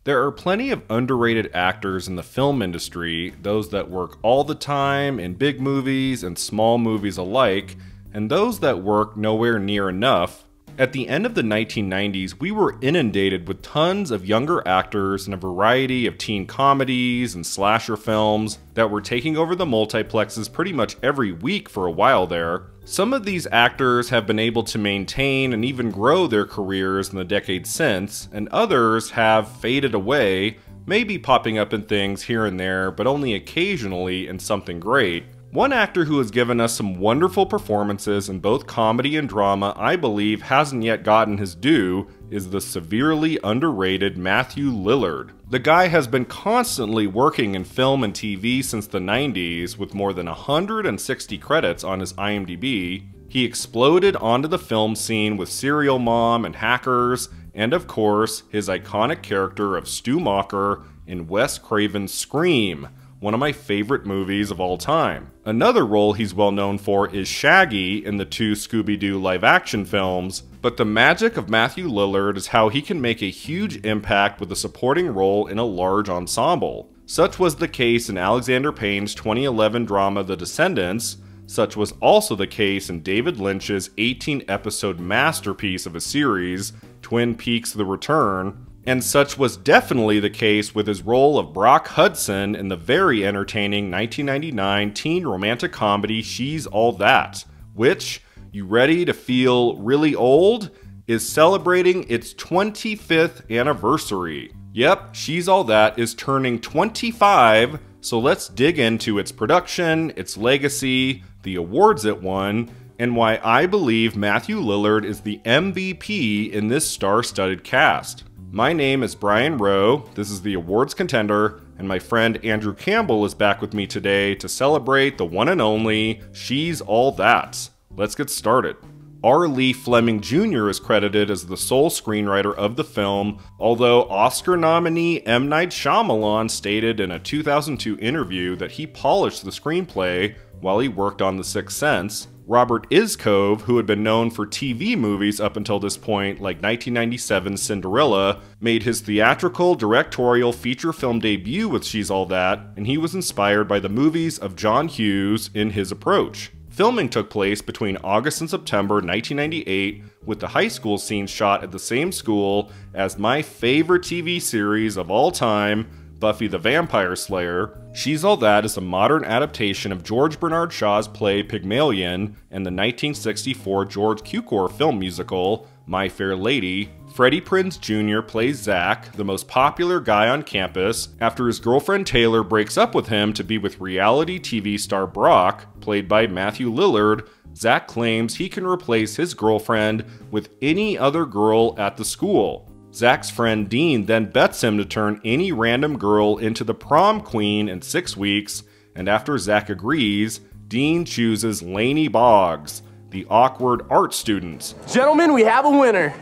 There are plenty of underrated actors in the film industry, those that work all the time in big movies and small movies alike, and those that work nowhere near enough. At the end of the 1990s, we were inundated with tons of younger actors in a variety of teen comedies and slasher films that were taking over the multiplexes pretty much every week for a while there. Some of these actors have been able to maintain and even grow their careers in the decades since, and others have faded away, maybe popping up in things here and there, but only occasionally in something great. One actor who has given us some wonderful performances in both comedy and drama I believe hasn't yet gotten his due is the severely underrated Matthew Lillard. The guy has been constantly working in film and TV since the 90s with more than 160 credits on his IMDb. He exploded onto the film scene with Serial Mom and Hackers, and of course his iconic character of Stu Macher in Wes Craven's Scream, one of my favorite movies of all time. Another role he's well known for is Shaggy in the two Scooby-Doo live-action films, but the magic of Matthew Lillard is how he can make a huge impact with a supporting role in a large ensemble. Such was the case in Alexander Payne's 2011 drama The Descendants. Such was also the case in David Lynch's 18-episode masterpiece of a series, Twin Peaks: The Return. And such was definitely the case with his role of Brock Hudson in the very entertaining 1999 teen romantic comedy She's All That, which, you ready to feel really old, is celebrating its 25th anniversary. Yep, She's All That is turning 25, so let's dig into its production, its legacy, the awards it won, and why I believe Matthew Lillard is the MVP in this star-studded cast. My name is Brian ROWE, this is the awards contender, and my friend Andrew Campbell is back with me today to celebrate the one and only She's All That. Let's get started. R. Lee Fleming Jr. is credited as the sole screenwriter of the film, although Oscar nominee M. Night Shyamalan stated in a 2002 interview that he polished the screenplay while he worked on The Sixth Sense. Robert Iscove, who had been known for TV movies up until this point, like 1997's Cinderella, made his theatrical, directorial feature film debut with She's All That, and he was inspired by the movies of John Hughes in his approach. Filming took place between August and September 1998, with the high school scene shot at the same school as my favorite TV series of all time, Buffy the Vampire Slayer. She's All That is a modern adaptation of George Bernard Shaw's play Pygmalion and the 1964 George Cukor film musical, My Fair Lady. Freddie Prinze Jr. plays Zach, the most popular guy on campus, after his girlfriend Taylor breaks up with him to be with reality TV star Brock, played by Matthew Lillard. Zach claims he can replace his girlfriend with any other girl at the school. Zach's friend Dean then bets him to turn any random girl into the prom queen in 6 weeks, and after Zach agrees, Dean chooses Lainey Boggs, the awkward art student. Gentlemen, we have a winner.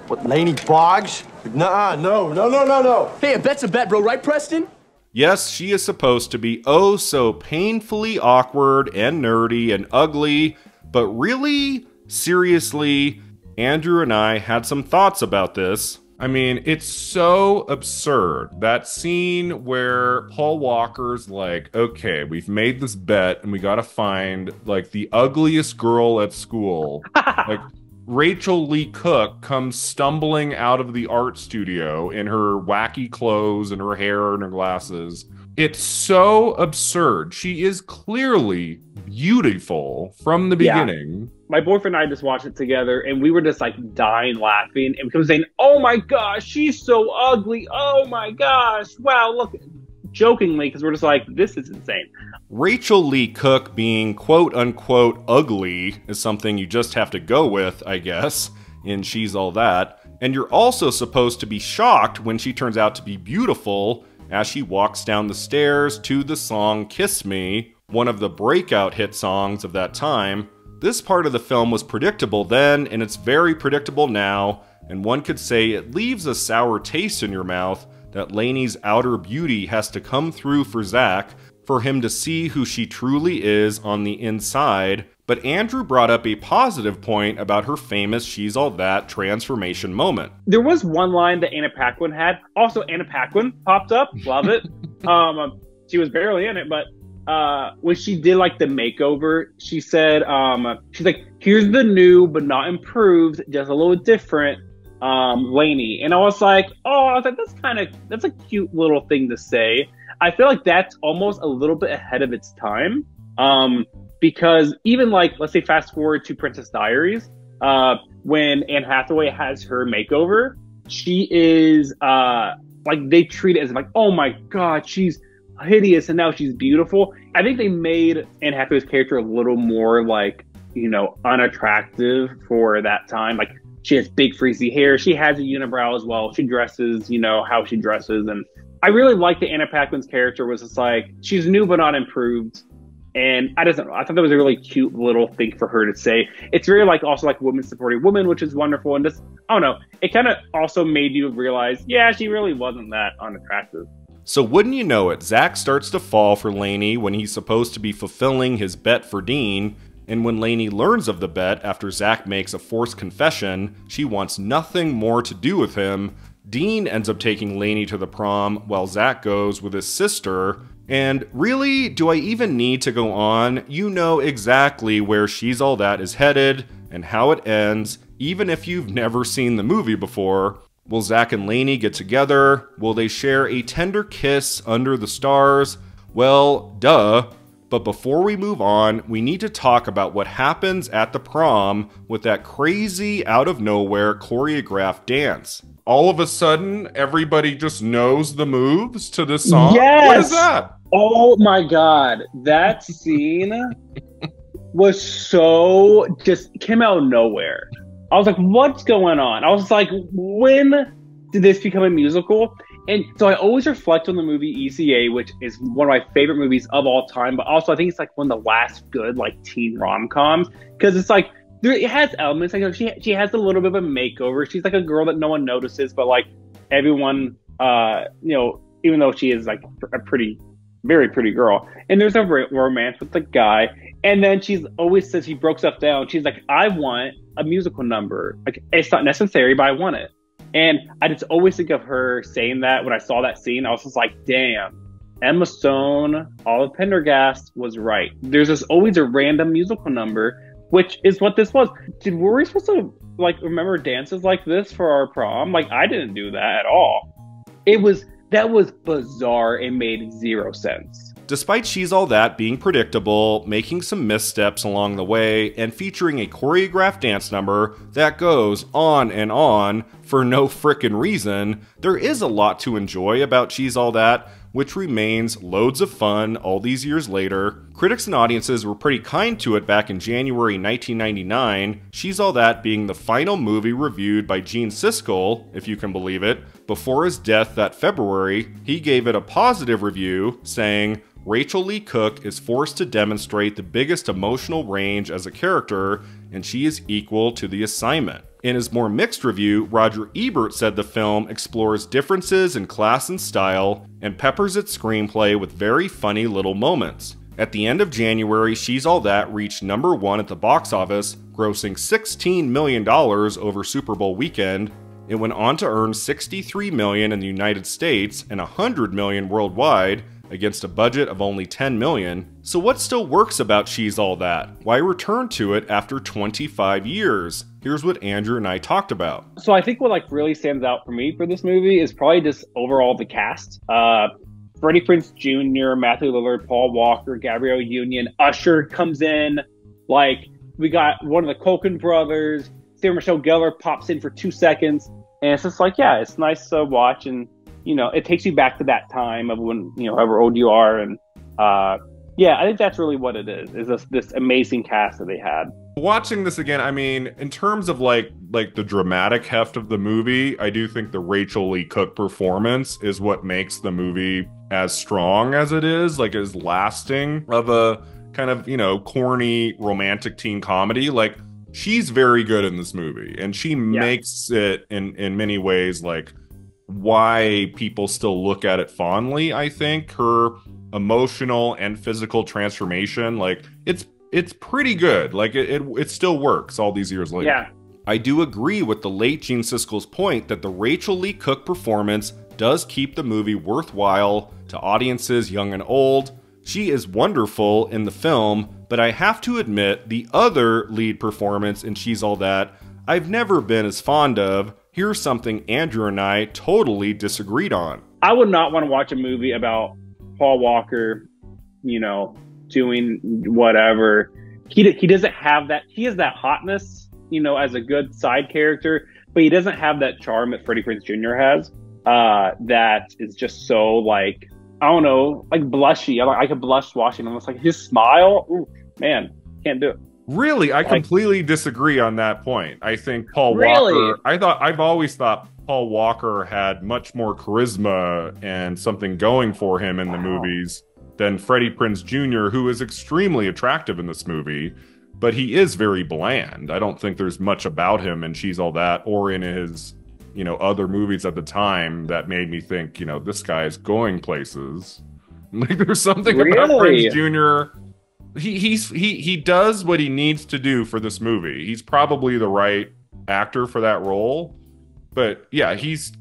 What, Lainey Boggs? Nuh-uh, no. Hey, a bet's a bet, bro, right, Preston? Yes, she is supposed to be oh so painfully awkward and nerdy and ugly, but really, seriously, Andrew and I had some thoughts about this. I mean, it's so absurd. That scene where Paul Walker's like, okay, we've made this bet and we gotta find like the ugliest girl at school. Like Rachel Lee Cook comes stumbling out of the art studio in her wacky clothes and her hair and her glasses. It's so absurd. She is clearly beautiful from the beginning. My boyfriend and I just watched it together, and we were just like dying laughing, and we kept saying, "Oh my gosh, she's so ugly! Oh my gosh, wow, look!" Jokingly, because we're just like, "This is insane." Rachel Lee Cook being quote-unquote ugly is something you just have to go with, I guess, in She's All That. And you're also supposed to be shocked when she turns out to be beautiful as she walks down the stairs to the song Kiss Me, one of the breakout hit songs of that time. This part of the film was predictable then, and it's very predictable now, and one could say it leaves a sour taste in your mouth that Lainey's outer beauty has to come through for Zach for him to see who she truly is on the inside, But Andrew brought up a positive point about her famous She's All That transformation moment. There was one line that Anna Paquin had. Also, Anna Paquin popped up. Love it. She was barely in it, but when she did like the makeover, she said, she's like, here's the new but not improved, just a little different Lainey. And I was like, that's a cute little thing to say. I feel like that's almost a little bit ahead of its time. Because even like, let's say fast forward to Princess Diaries, when Anne Hathaway has her makeover, she is like, they treat it as like, oh my God, she's hideous and now she's beautiful. I think they made Anne Hathaway's character a little more like, you know, unattractive for that time. Like, she has big frizzy hair. She has a unibrow as well. She dresses, you know, how she dresses. And I really like that Anna Paquin's character was just like, she's new but not improved. And I thought that was a really cute little thing for her to say. It's very like also like women supporting women, which is wonderful. And just, I don't know, it kind of also made you realize, yeah, she really wasn't that unattractive. So wouldn't you know it, Zach starts to fall for Lainey when he's supposed to be fulfilling his bet for Dean. And when Lainey learns of the bet after Zach makes a forced confession, she wants nothing more to do with him. Dean ends up taking Lainey to the prom while Zach goes with his sister. And really, do I even need to go on? You know exactly where She's All That is headed and how it ends, even if you've never seen the movie before. Will Zach and Lainey get together? Will they share a tender kiss under the stars? Well, duh. But before we move on, we need to talk about what happens at the prom with that crazy, out-of-nowhere choreographed dance. All of a sudden, everybody just knows the moves to this song? Yes! What is that? Oh my God. That scene was so just came out of nowhere. I was like, what's going on? I was like, when did this become a musical? And so I always reflect on the movie ECA, which is one of my favorite movies of all time. But also I think it's like one of the last good like teen rom-coms. Because it's like, it has elements. Like she has a little bit of a makeover. She's like a girl that no one notices, but like everyone, you know, even though she is like a very pretty girl. And there's a romance with the guy. And then she's always says she broke stuff down. She's like, I want a musical number. Like, it's not necessary, but I want it. And I just always think of her saying that when I saw that scene. I was just like, damn, Emma Stone, Olive Pendergast was right. There's just always a random musical number, which is what this was. Were we supposed to like remember dances like this for our prom? Like, I didn't do that at all. That was bizarre and made zero sense. Despite She's All That being predictable, making some missteps along the way, and featuring a choreographed dance number that goes on and on for no frickin' reason, there is a lot to enjoy about She's All That, which remains loads of fun all these years later. Critics and audiences were pretty kind to it back in January 1999, She's All That being the final movie reviewed by Gene Siskel, if you can believe it. Before his death that February, he gave it a positive review, saying, Rachel Lee Cook is forced to demonstrate the biggest emotional range as a character, and she is equal to the assignment. In his more mixed review, Roger Ebert said the film explores differences in class and style, and peppers its screenplay with very funny little moments. At the end of January, She's All That reached #1 at the box office, grossing $16 million over Super Bowl weekend. It went on to earn $63 million in the United States and $100 million worldwide, against a budget of only $10 million. So what still works about She's All That? Why return to it after 25 years? Here's what Andrew and I talked about. So I think what like really stands out for me for this movie is probably just overall the cast. Freddie Prinze Jr., Matthew Lillard, Paul Walker, Gabrielle Union, Usher comes in. Like, we got one of the Culkin brothers. Sarah Michelle Gellar pops in for 2 seconds. And it's just like, yeah, it's nice to watch, and you know, it takes you back to that time of when, you know, however old you are. And yeah, I think that's really what it is this amazing cast that they had. Watching this again, I mean, in terms of like the dramatic heft of the movie, I do think the Rachel Lee Cook performance is what makes the movie as strong as it is, like as lasting of a kind of, you know, corny romantic teen comedy. Like, she's very good in this movie, and she makes it in many ways like why people still look at it fondly. I think her emotional and physical transformation, like it's it's pretty good. Like it still works all these years later. Yeah. I do agree with the late Gene Siskel's point that the Rachel Lee Cook performance does keep the movie worthwhile to audiences young and old. She is wonderful in the film, but I have to admit the other lead performance in She's All That I've never been as fond of. Here's something Andrew and I totally disagreed on. I would not want to watch a movie about Paul Walker, you know, doing whatever. He doesn't have that. He has that hotness, you know, as a good side character, but he doesn't have that charm that Freddie Prinze Jr. has. That is just so, like, I don't know, like blushy. I could blush watching him. It's like his smile. Ooh, man, can't do it. Really, I completely disagree on that point. I think Paul Really? Walker. I've always thought Paul Walker had much more charisma and something going for him in the movies than Freddie Prinze Jr., who is extremely attractive in this movie, but he is very bland. I don't think there's much about him in She's All That or in his, you know, other movies at the time that made me think, you know, this guy's going places. Like there's something about Prinze Jr. He does what he needs to do for this movie. He's probably the right actor for that role. But yeah, he's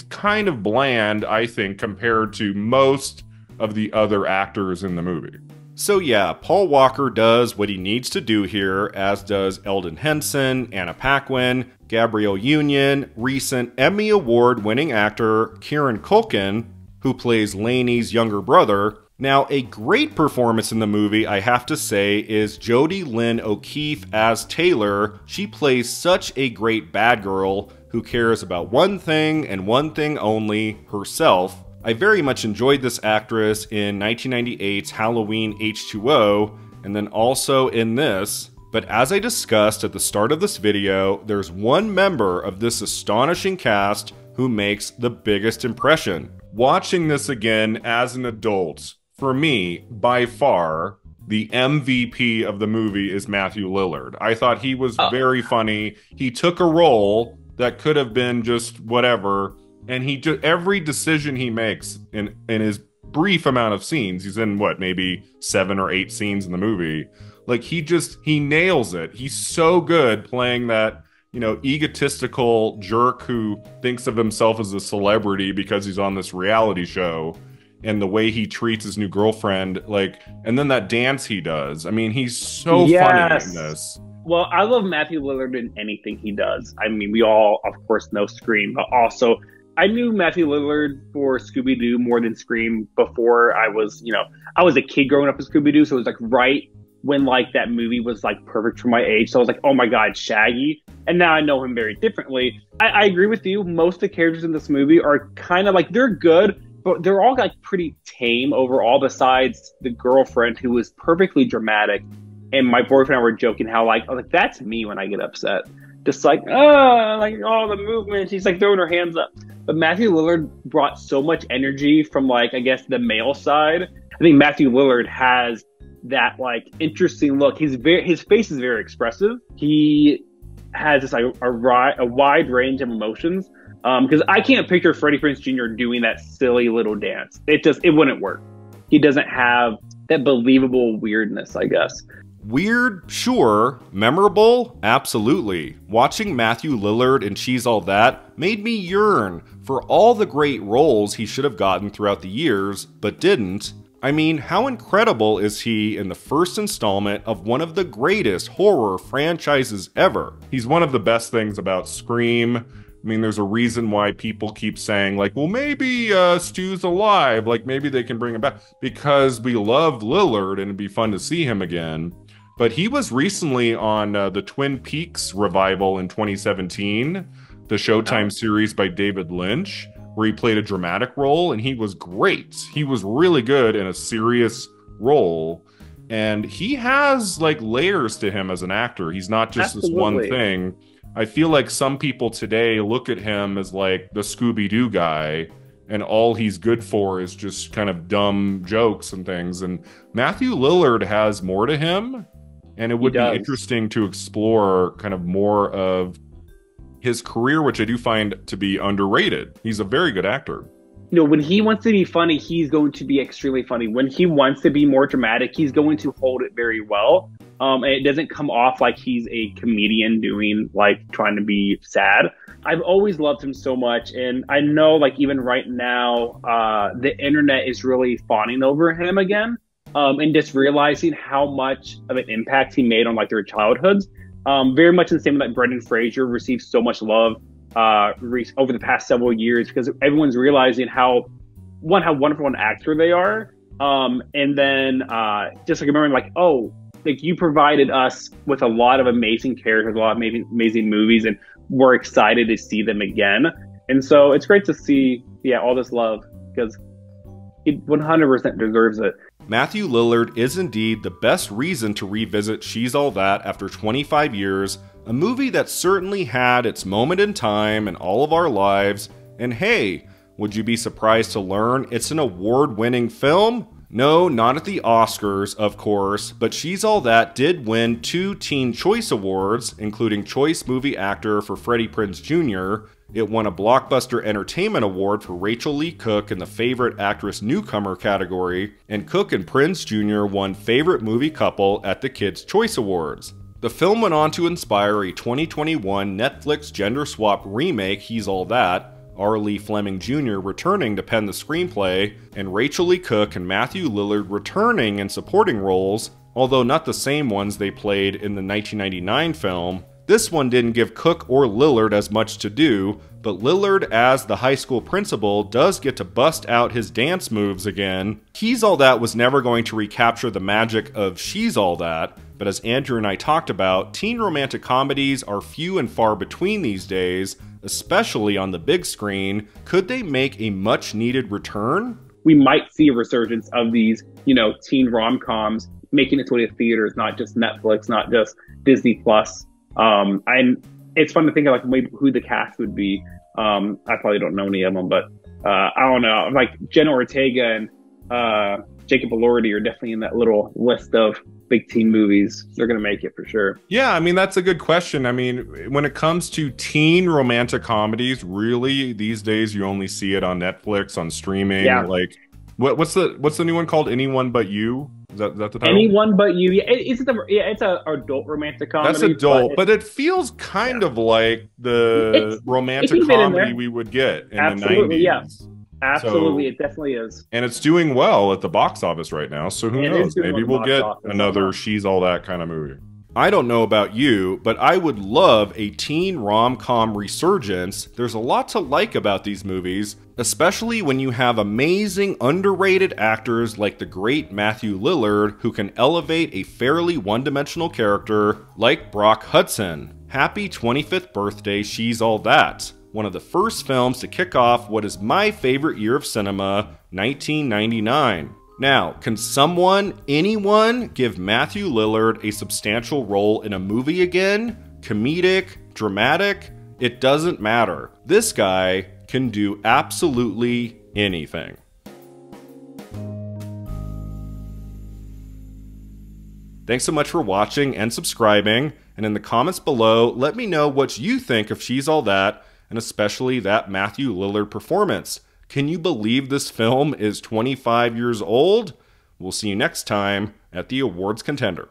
kind of bland, I think, compared to most of the other actors in the movie. So yeah, Paul Walker does what he needs to do here, as does Eldon Henson, Anna Paquin, Gabrielle Union, recent Emmy Award-winning actor Kieran Culkin, who plays Lainey's younger brother. Now, a great performance in the movie, I have to say, is Jodie Lynn O'Keefe as Taylor. She plays such a great bad girl who cares about one thing and one thing only, herself. I very much enjoyed this actress in 1998's Halloween H2O, and then also in this. But as I discussed at the start of this video, there's one member of this astonishing cast who makes the biggest impression. Watching this again as an adult, for me, by far, the MVP of the movie is Matthew Lillard. I thought he was very funny. He took a role that could have been just whatever, and every decision he makes in his brief amount of scenes, he's in what, maybe 7 or 8 scenes in the movie, like he nails it. He's so good playing that, you know, egotistical jerk who thinks of himself as a celebrity because he's on this reality show, and the way he treats his new girlfriend, like, and then that dance he does. I mean, he's so funny in this. Well, I love Matthew Lillard in anything he does. I mean, we all, of course, know Scream, but also I knew Matthew Lillard for Scooby-Doo more than Scream before I was, you know, I was a kid growing up with Scooby-Doo, so it was like right when like that movie was like perfect for my age. So I was like, oh my God, Shaggy. And now I know him very differently. I agree with you. Most of the characters in this movie are kind of like, they're good, but they're all like pretty tame overall, besides the girlfriend, who was perfectly dramatic. And my boyfriend and I were joking how I was like, that's me when I get upset. Just like, like all the movement. She's like throwing her hands up. But Matthew Lillard brought so much energy from, like, I guess the male side. I think Matthew Lillard has that like interesting look. His face is very expressive. He has just like a wide range of emotions. Because I can't picture Freddie Prinze Jr. doing that silly little dance. It wouldn't work. He doesn't have that believable weirdness, I guess. Weird, sure. Memorable, absolutely. Watching Matthew Lillard in She's All That made me yearn for all the great roles he should have gotten throughout the years, but didn't. I mean, how incredible is he in the first installment of one of the greatest horror franchises ever? He's one of the best things about Scream. I mean, there's a reason why people keep saying, like, well, maybe Stu's alive, like maybe they can bring him back, because we love Lillard and it'd be fun to see him again. But he was recently on the Twin Peaks revival in 2017, the Showtime series by David Lynch, where he played a dramatic role, and he was great. He was really good in a serious role, and he has like layers to him as an actor. He's not just this one thing. I feel like some people today look at him as like the Scooby-Doo guy, and all he's good for is just kind of dumb jokes and things. And Matthew Lillard has more to him, and it would be interesting to explore kind of more of his career, which I do find to be underrated. He's a very good actor. You know, when he wants to be funny, he's going to be extremely funny. When he wants to be more dramatic, he's going to hold it very well. And it doesn't come off like he's a comedian doing like trying to be sad. I've always loved him so much, and I know like even right now, the internet is really fawning over him again, and just realizing how much of an impact he made on like their childhoods. Very much the same with like Brendan Fraser received so much love over the past several years because everyone's realizing how wonderful an actor they are, and then just like remembering like, oh, like you provided us with a lot of amazing characters, a lot of amazing movies, and we're excited to see them again. And so it's great to see, all this love because it 100% deserves it. Matthew Lillard is indeed the best reason to revisit She's All That after 25 years, a movie that certainly had its moment in time in all of our lives. And hey, would you be surprised to learn it's an award-winning film? No, not at the Oscars, of course, but She's All That did win 2 Teen Choice Awards, including Choice Movie Actor for Freddie Prinze Jr., it won a Blockbuster Entertainment Award for Rachel Lee Cook in the Favorite Actress Newcomer category, and Cook and Prinze Jr. won Favorite Movie Couple at the Kids' Choice Awards. The film went on to inspire a 2021 Netflix gender swap remake, He's All That, R. Lee Fleming Jr. returning to pen the screenplay, and Rachel Lee Cook and Matthew Lillard returning in supporting roles, although not the same ones they played in the 1999 film. This one didn't give Cook or Lillard as much to do, but Lillard as the high school principal does get to bust out his dance moves again. He's All That was never going to recapture the magic of She's All That, but as Andrew and I talked about, teen romantic comedies are few and far between these days, especially on the big screen. Could they make a much needed return? We might see a resurgence of these, teen rom-coms making its way to theaters, not just Netflix, not just Disney Plus. And it's fun to think of like maybe who the cast would be. I probably don't know any of them, but I don't know. Like Jenna Ortega and Jacob Elordi are definitely in that little list of big teen movies. They're going to make it for sure. Yeah, I mean, that's a good question. I mean, when it comes to teen romantic comedies, really these days you only see it on Netflix, on streaming. Yeah. Like, what's the new one called? Anyone But You? Is that the title? Anyone But You. Yeah, it's an adult romantic comedy. That's adult, but it feels kind of like the romantic comedy we would get in the 90s. Yeah. Absolutely, so, it definitely is. And it's doing well at the box office right now, so who knows? Maybe we'll get another She's All That kind of movie. I don't know about you, but I would love a teen rom-com resurgence. There's a lot to like about these movies, especially when you have amazing, underrated actors like the great Matthew Lillard, who can elevate a fairly one-dimensional character like Brock Hudson. Happy 25th birthday, She's All That. One of the first films to kick off what is my favorite year of cinema, 1999. Now, can anyone give Matthew Lillard a substantial role in a movie again? Comedic? Dramatic? It doesn't matter. This guy can do absolutely anything. Thanks so much for watching and subscribing, and in the comments below, let me know what you think of She's All That, and especially that Matthew Lillard performance. Can you believe this film is 25 years old? We'll see you next time at the Awards Contender.